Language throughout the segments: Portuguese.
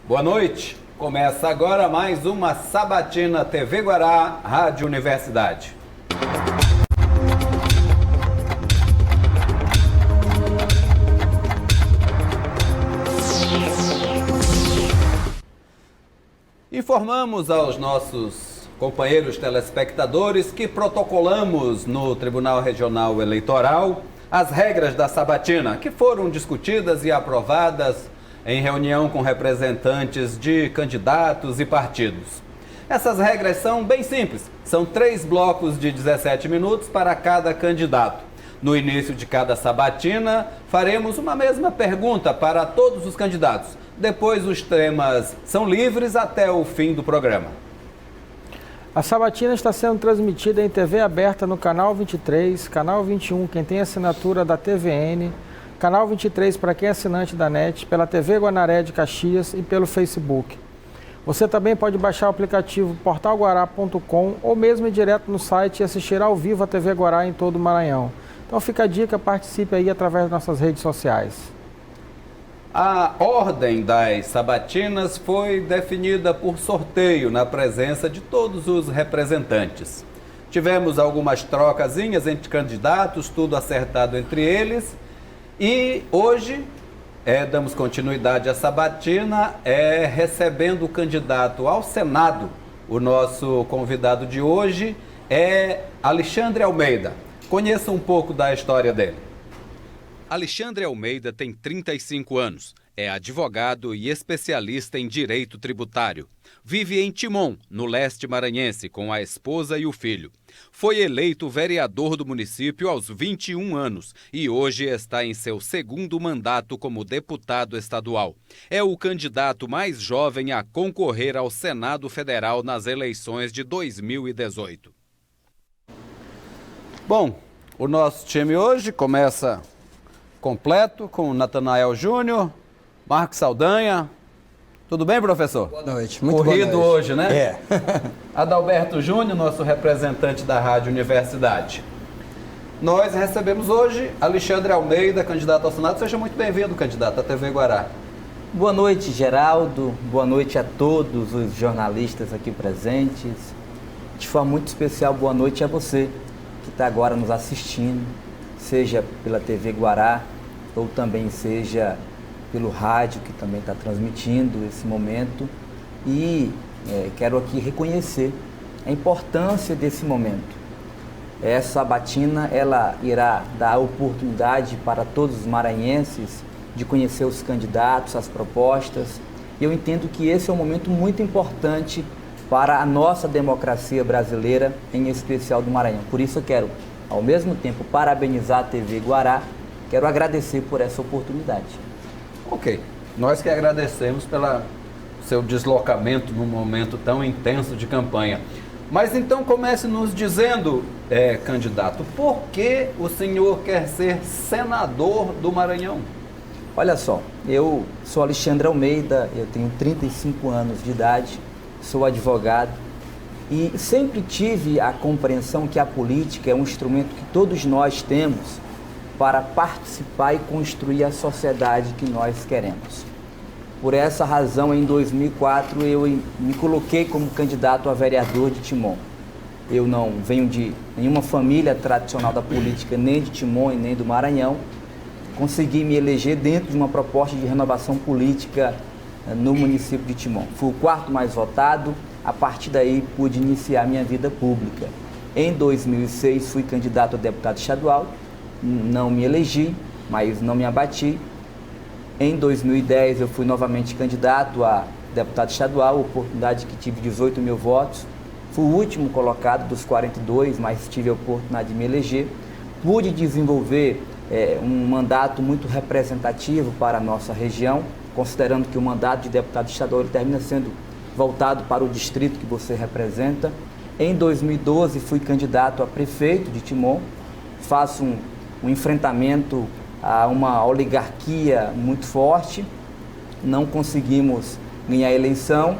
Boa noite. Começa agora mais uma Sabatina TV Guará, Rádio Universidade. Informamos aos nossos companheiros telespectadores que protocolamos no Tribunal Regional Eleitoral as regras da Sabatina, que foram discutidas e aprovadas em reunião com representantes de candidatos e partidos. Essas regras são bem simples, são 3 blocos de 17 minutos para cada candidato. No início de cada sabatina, faremos uma mesma pergunta para todos os candidatos. Depois os temas são livres até o fim do programa. A sabatina está sendo transmitida em TV aberta no Canal 23, Canal 21, quem tem assinatura da TVN, Canal 23 para quem é assinante da NET, pela TV Guanaré de Caxias e pelo Facebook. Você também pode baixar o aplicativo portalguará.com ou mesmo ir direto no site e assistir ao vivo a TV Guará em todo o Maranhão. Então fica a dica, participe aí através das nossas redes sociais. A ordem das sabatinas foi definida por sorteio na presença de todos os representantes. Tivemos algumas trocazinhas entre candidatos, tudo acertado entre eles. E hoje, damos continuidade à sabatina, recebendo o candidato ao Senado. O nosso convidado de hoje é Alexandre Almeida. Conheça um pouco da história dele. Alexandre Almeida tem 35 anos, é advogado e especialista em direito tributário. Vive em Timon, no leste maranhense, com a esposa e o filho. Foi eleito vereador do município aos 21 anos e hoje está em seu 2º mandato como deputado estadual. É o candidato mais jovem a concorrer ao Senado Federal nas eleições de 2018. Bom, o nosso time hoje começa completo com Natanael Júnior, Marcos Saldanha. Tudo bem, professor? Boa noite. Muito corrido boa noite. Hoje, né? Adalberto Júnior, nosso representante da Rádio Universidade. Nós recebemos hoje Alexandre Almeida, candidato ao Senado. Seja muito bem-vindo, candidato à TV Guará. Boa noite, Geraldo. Boa noite a todos os jornalistas aqui presentes. De forma muito especial, boa noite a você que está agora nos assistindo, seja pela TV Guará ou também seja pelo rádio, que também está transmitindo esse momento. E quero aqui reconhecer a importância desse momento. Essa sabatina, ela irá dar oportunidade para todos os maranhenses de conhecer os candidatos, as propostas. E eu entendo que esse é um momento muito importante para a nossa democracia brasileira, em especial do Maranhão. Por isso eu quero, ao mesmo tempo, parabenizar a TV Guará, quero agradecer por essa oportunidade. Ok, nós que agradecemos pelo seu deslocamento num momento tão intenso de campanha. Mas então comece nos dizendo, candidato, por que o senhor quer ser senador do Maranhão? Olha só, eu sou Alexandre Almeida, eu tenho 35 anos de idade, sou advogado e sempre tive a compreensão que a política é um instrumento que todos nós temos para participar e construir a sociedade que nós queremos. Por essa razão, em 2004, eu me coloquei como candidato a vereador de Timon. Eu não venho de nenhuma família tradicional da política, nem de Timon e nem do Maranhão. Consegui me eleger dentro de uma proposta de renovação política no município de Timon. Fui o 4º mais votado, a partir daí pude iniciar minha vida pública. Em 2006, fui candidato a deputado estadual. Não me elegi, mas não me abati. Em 2010 eu fui novamente candidato a deputado estadual, oportunidade que tive 18 mil votos. Fui o último colocado dos 42, mas tive a oportunidade de me eleger. Pude desenvolver um mandato muito representativo para a nossa região, considerando que o mandato de deputado estadual ele termina sendo voltado para o distrito que você representa. Em 2012 fui candidato a prefeito de Timon. Faço um enfrentamento a uma oligarquia muito forte, não conseguimos ganhar a eleição.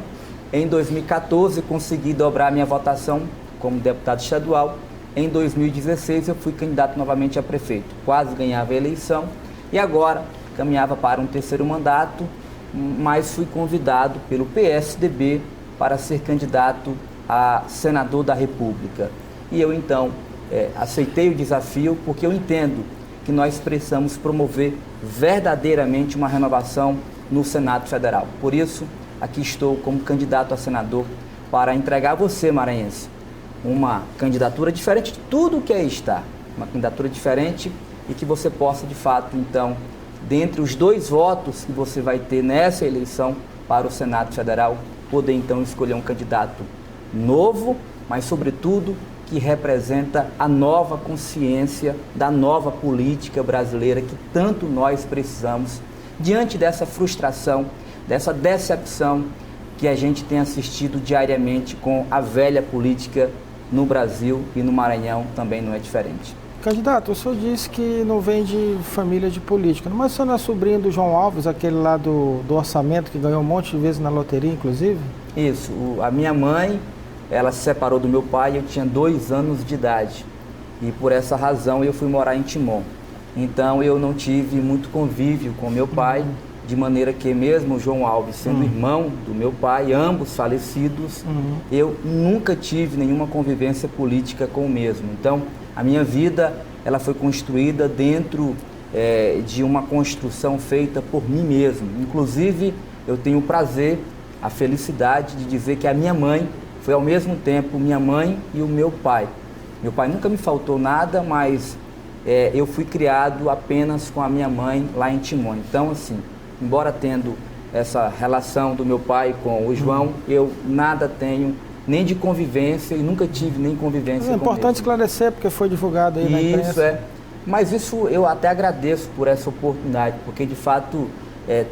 Em 2014 consegui dobrar minha votação como deputado estadual. Em 2016 eu fui candidato novamente a prefeito, quase ganhava a eleição e agora caminhava para um 3º mandato mas fui convidado pelo PSDB para ser candidato a senador da República. E eu, então, aceitei o desafio porque eu entendo que nós precisamos promover verdadeiramente uma renovação no Senado Federal. Por isso, aqui estou como candidato a senador para entregar a você, maranhense, uma candidatura diferente de tudo o que aí está. Uma candidatura diferente e que você possa, de fato, então, dentre os 2 votos que você vai ter nessa eleição para o Senado Federal, poder, então, escolher um candidato novo, mas, sobretudo, que representa a nova consciência da nova política brasileira que tanto nós precisamos, diante dessa frustração, dessa decepção que a gente tem assistido diariamente com a velha política no Brasil e no Maranhão também não é diferente. Candidato, o senhor disse que não vem de família de política, mas o senhor não é sobrinho do João Alves, aquele lá do orçamento que ganhou um monte de vezes na loteria, inclusive? Isso, a minha mãe, ela se separou do meu pai, eu tinha 2 anos de idade e por essa razão eu fui morar em Timon. Então eu não tive muito convívio com meu pai, de maneira que mesmo o João Alves sendo irmão do meu pai, ambos falecidos, eu nunca tive nenhuma convivência política com o mesmo. Então a minha vida ela foi construída dentro de uma construção feita por mim mesmo. Inclusive eu tenho o prazer, a felicidade de dizer que a minha mãe foi ao mesmo tempo minha mãe e o meu pai. Meu pai nunca me faltou nada, mas eu fui criado apenas com a minha mãe lá em Timon. Então, assim, embora tendo essa relação do meu pai com o João, eu nada tenho, nem de convivência, e nunca tive nem convivência com ele. É importante esclarecer, porque foi divulgado aí na imprensa. Isso, Mas isso eu até agradeço por essa oportunidade, porque de fato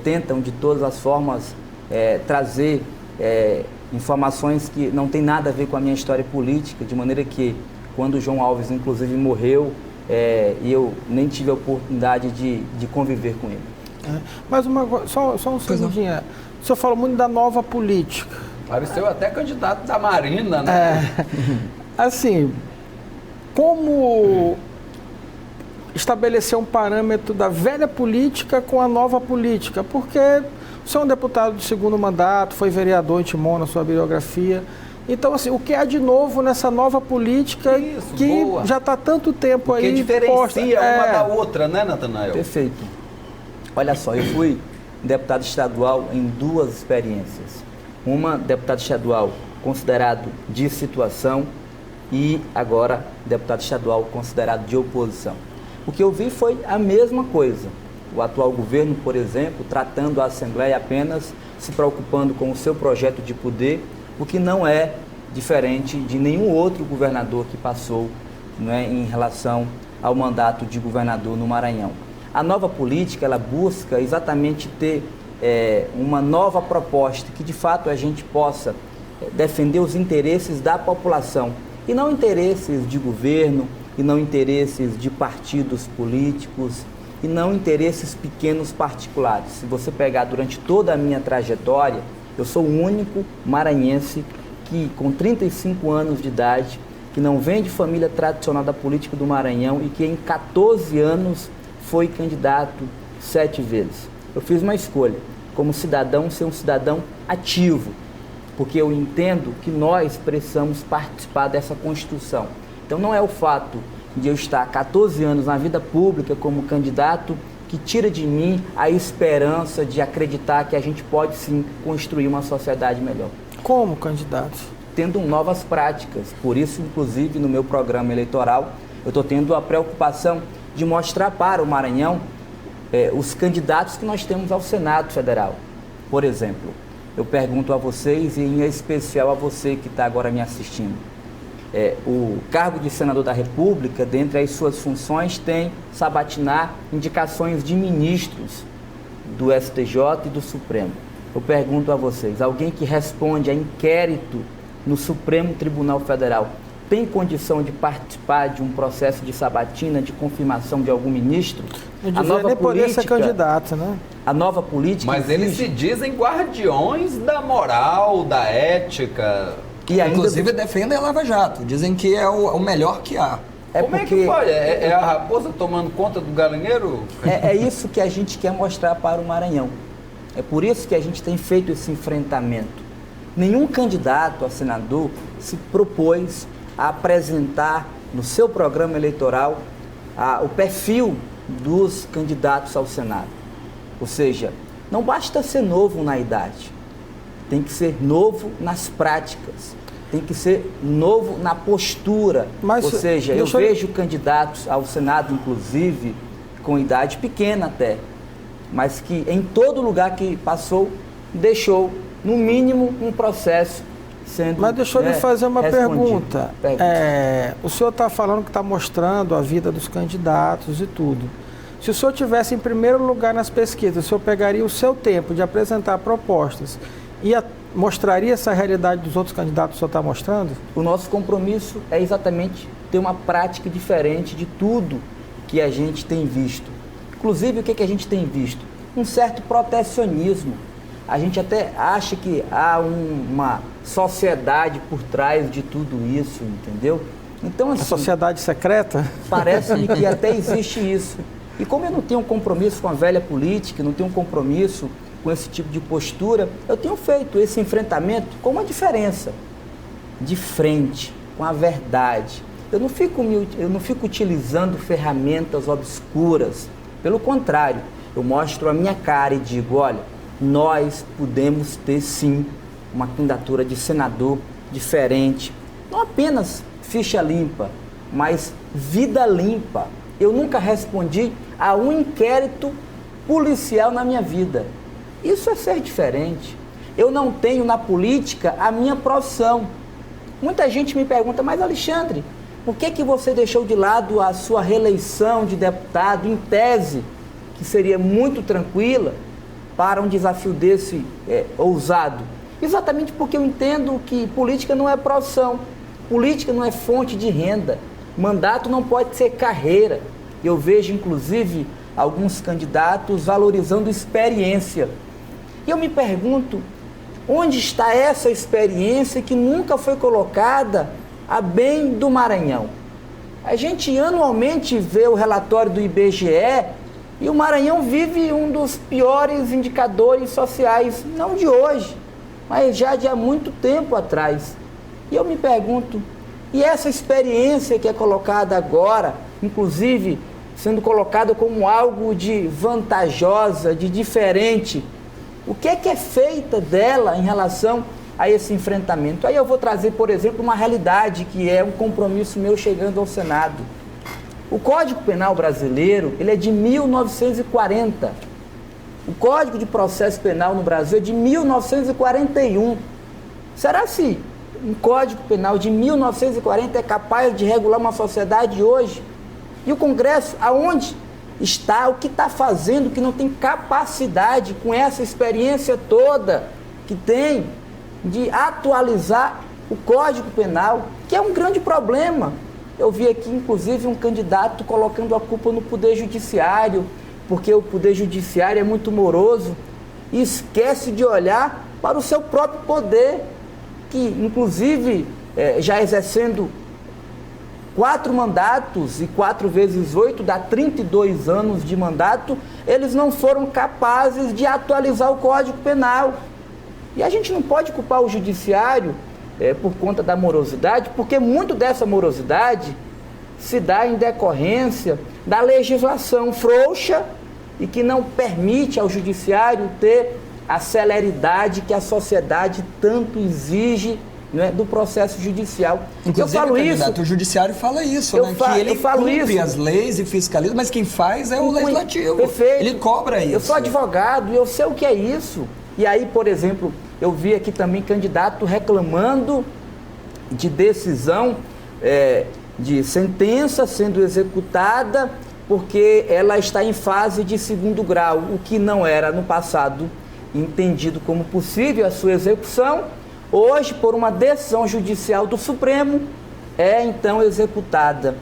tentam de todas as formas trazer informações que não tem nada a ver com a minha história política, de maneira que quando o João Alves inclusive morreu, e eu nem tive a oportunidade de conviver com ele. Mas só um segundinho, o senhor falou muito da nova política. Pareceu até candidato da Marina, né? Assim, como estabelecer um parâmetro da velha política com a nova política? Porque o senhor é um deputado de 2º mandato, foi vereador em Timon na sua biografia. Então, assim, o que há de novo nessa nova política que já está tanto tempo aí que diferencia uma da outra, né, Natanael? Perfeito. Olha só, eu fui deputado estadual em 2 experiências. Uma, deputado estadual considerado de situação e agora deputado estadual considerado de oposição. O que eu vi foi a mesma coisa. O atual governo, por exemplo, tratando a Assembleia apenas se preocupando com o seu projeto de poder, o que não é diferente de nenhum outro governador que passou, né, em relação ao mandato de governador no Maranhão. A nova política, ela busca exatamente ter uma nova proposta, que de fato a gente possa defender os interesses da população, e não interesses de governo, e não interesses de partidos políticos, e não interesses pequenos particulares. Se você pegar durante toda a minha trajetória, eu sou o único maranhense que, com 35 anos de idade, que não vem de família tradicional da política do Maranhão e que em 14 anos foi candidato 7 vezes. Eu fiz uma escolha, como cidadão, ser um cidadão ativo, porque eu entendo que nós precisamos participar dessa construção. Então não é o fato de eu estar há 14 anos na vida pública como candidato que tira de mim a esperança de acreditar que a gente pode sim construir uma sociedade melhor. Como candidato? Tendo novas práticas. Por isso, inclusive, no meu programa eleitoral, eu estou tendo a preocupação de mostrar para o Maranhão os candidatos que nós temos ao Senado Federal. Por exemplo, eu pergunto a vocês, e em especial a você que está agora me assistindo, o cargo de senador da República, dentre as suas funções, tem sabatinar indicações de ministros do STJ e do Supremo. Eu pergunto a vocês, alguém que responde a inquérito no Supremo Tribunal Federal tem condição de participar de um processo de sabatina, de confirmação de algum ministro? Não devia nem poder ser candidato, né? A nova política... Mas eles se dizem guardiões da moral, da ética... E ainda... Inclusive defendem a Lava Jato, dizem que é o melhor que há. Como é que pode? É a raposa tomando conta do galinheiro? É isso que a gente quer mostrar para o Maranhão. É por isso que a gente tem feito esse enfrentamento. Nenhum candidato a senador se propôs a apresentar no seu programa eleitoral o perfil dos candidatos ao Senado. Ou seja, não basta ser novo na idade, tem que ser novo nas práticas, tem que ser novo na postura. Ou seja, eu vejo candidatos ao Senado, inclusive, com idade pequena até, mas que em todo lugar que passou, deixou, no mínimo, um processo sendo Mas deixa eu lhe fazer uma respondido. pergunta. O senhor está falando que está mostrando a vida dos candidatos e tudo. Se o senhor tivesse em primeiro lugar nas pesquisas, o senhor pegaria o seu tempo de apresentar propostas e mostraria essa realidade dos outros candidatos que o senhor está mostrando? O nosso compromisso é exatamente ter uma prática diferente de tudo que a gente tem visto. Inclusive, o que a gente tem visto? Um certo protecionismo. A gente até acha que há uma sociedade por trás de tudo isso, entendeu? Então, assim, a sociedade secreta? Parece-me que até existe isso. E como eu não tenho um compromisso com a velha política, não tenho um compromisso com esse tipo de postura, eu tenho feito esse enfrentamento com uma diferença. De frente, com a verdade. Eu não fico utilizando ferramentas obscuras. Pelo contrário, eu mostro a minha cara e digo, olha, nós podemos ter sim uma candidatura de senador diferente. Não apenas ficha limpa, mas vida limpa. Eu nunca respondi a um inquérito policial na minha vida. Isso é ser diferente. Eu não tenho na política a minha profissão. Muita gente me pergunta, mas Alexandre, por que você deixou de lado a sua reeleição de deputado, em tese, que seria muito tranquila, para um desafio desse ousado? Exatamente porque eu entendo que política não é profissão, política não é fonte de renda, mandato não pode ser carreira. Eu vejo, inclusive, alguns candidatos valorizando experiência. E eu me pergunto, onde está essa experiência que nunca foi colocada a bem do Maranhão? A gente anualmente vê o relatório do IBGE e o Maranhão vive um dos piores indicadores sociais, não de hoje, mas já de há muito tempo atrás. E eu me pergunto, e essa experiência que é colocada agora, inclusive sendo colocada como algo de vantajosa, de diferente, o que é feita dela em relação a esse enfrentamento? Aí eu vou trazer, por exemplo, uma realidade que é um compromisso meu chegando ao Senado. O Código Penal brasileiro, ele é de 1940. O Código de Processo Penal no Brasil é de 1941. Será se um Código Penal de 1940 é capaz de regular uma sociedade hoje? E o Congresso, aonde está, o que está fazendo, que não tem capacidade, com essa experiência toda que tem, de atualizar o Código Penal, que é um grande problema. Eu vi aqui, inclusive, um candidato colocando a culpa no Poder Judiciário, porque o Poder Judiciário é muito moroso e esquece de olhar para o seu próprio poder, que, inclusive, já exercendo 4 mandatos e 4 vezes 8 dá 32 anos de mandato, eles não foram capazes de atualizar o Código Penal. E a gente não pode culpar o Judiciário por conta da morosidade, porque muito dessa morosidade se dá em decorrência da legislação frouxa e que não permite ao Judiciário ter a celeridade que a sociedade tanto exige, né, do processo judicial. Inclusive, eu falo isso, o Judiciário fala isso, né? Que ele cumpre as leis e fiscaliza, mas quem faz é o Legislativo. Perfeito. Ele cobra isso. Eu sou advogado e eu sei o que é isso. E aí, por exemplo, eu vi aqui também candidato reclamando de decisão, de sentença sendo executada, porque ela está em fase de 2º grau, o que não era no passado entendido como possível a sua execução. Hoje, por uma decisão judicial do Supremo, é então executada.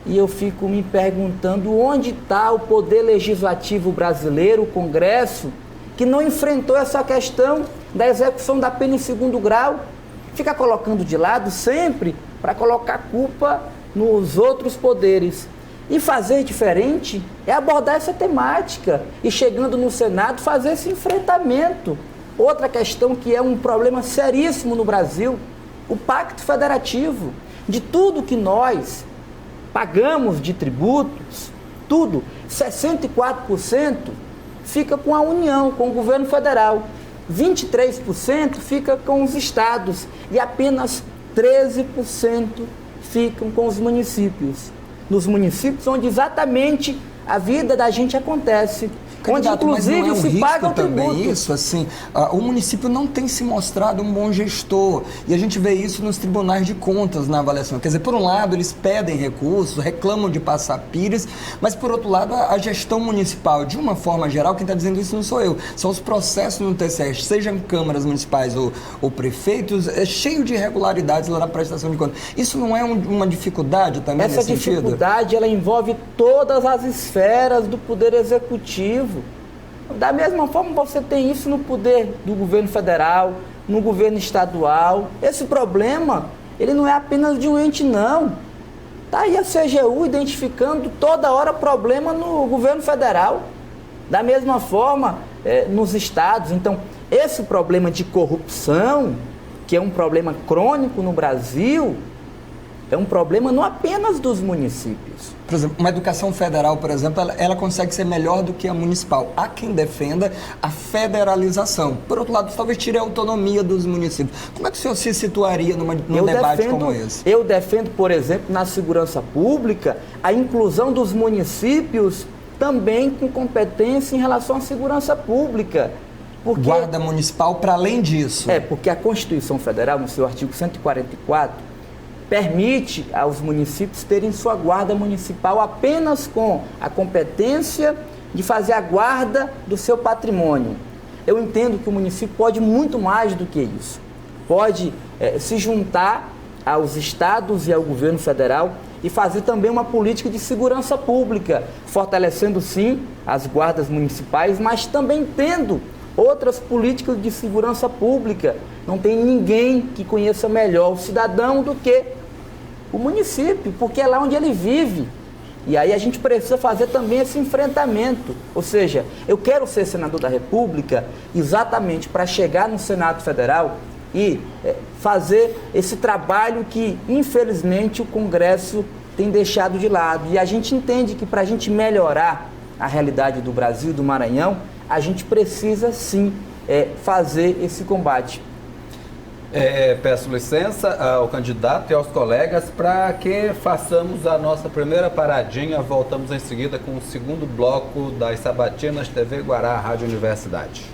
E eu fico me perguntando onde está o Poder Legislativo brasileiro, o Congresso, que não enfrentou essa questão da execução da pena em 2º grau. Fica colocando de lado sempre para colocar culpa nos outros poderes. E fazer diferente é abordar essa temática e, chegando no Senado, fazer esse enfrentamento. Outra questão que é um problema seríssimo no Brasil, o Pacto Federativo. De tudo que nós pagamos de tributos, tudo, 64% fica com a União, com o governo federal. 23% fica com os estados e apenas 13% ficam com os municípios. Nos municípios onde exatamente a vida da gente acontece. Candidato, onde inclusive mas não é um se paga o também tributo. isso, assim, o município não tem se mostrado um bom gestor, e a gente vê isso nos tribunais de contas na avaliação. Quer dizer, por um lado eles pedem recursos, reclamam de passar pires, mas por outro lado a gestão municipal, de uma forma geral, quem está dizendo isso não sou eu, são os processos no TCE, sejam câmaras municipais ou prefeitos, é cheio de irregularidades lá na prestação de contas. Isso não é uma dificuldade também nesse sentido? Essa dificuldade, ela envolve todas as esferas do poder executivo. Da mesma forma, você tem isso no poder do governo federal, no governo estadual. Esse problema, ele não é apenas de um ente, não. Está aí a CGU identificando toda hora problema no governo federal. Da mesma forma, nos estados. Então, esse problema de corrupção, que é um problema crônico no Brasil, é um problema não apenas dos municípios. Por exemplo, uma educação federal, por exemplo, ela consegue ser melhor do que a municipal. Há quem defenda a federalização. Por outro lado, talvez tire a autonomia dos municípios. Como é que o senhor se situaria num debate como esse? Eu defendo, por exemplo, na segurança pública, a inclusão dos municípios também com competência em relação à segurança pública. Guarda municipal para além disso. Porque a Constituição Federal, no seu artigo 144, permite aos municípios terem sua guarda municipal apenas com a competência de fazer a guarda do seu patrimônio. Eu entendo que o município pode muito mais do que isso. Pode se juntar aos estados e ao governo federal e fazer também uma política de segurança pública, fortalecendo sim as guardas municipais, mas também tendo outras políticas de segurança pública. Não tem ninguém que conheça melhor o cidadão do que o município, porque é lá onde ele vive. E aí a gente precisa fazer também esse enfrentamento. Ou seja, eu quero ser senador da República exatamente para chegar no Senado Federal e fazer esse trabalho que, infelizmente, o Congresso tem deixado de lado. E a gente entende que para a gente melhorar a realidade do Brasil, do Maranhão, a gente precisa sim fazer esse combate. Peço licença ao candidato e aos colegas para que façamos a nossa primeira paradinha. Voltamos em seguida com o segundo bloco das Sabatinas TV Guará Rádio Universidade.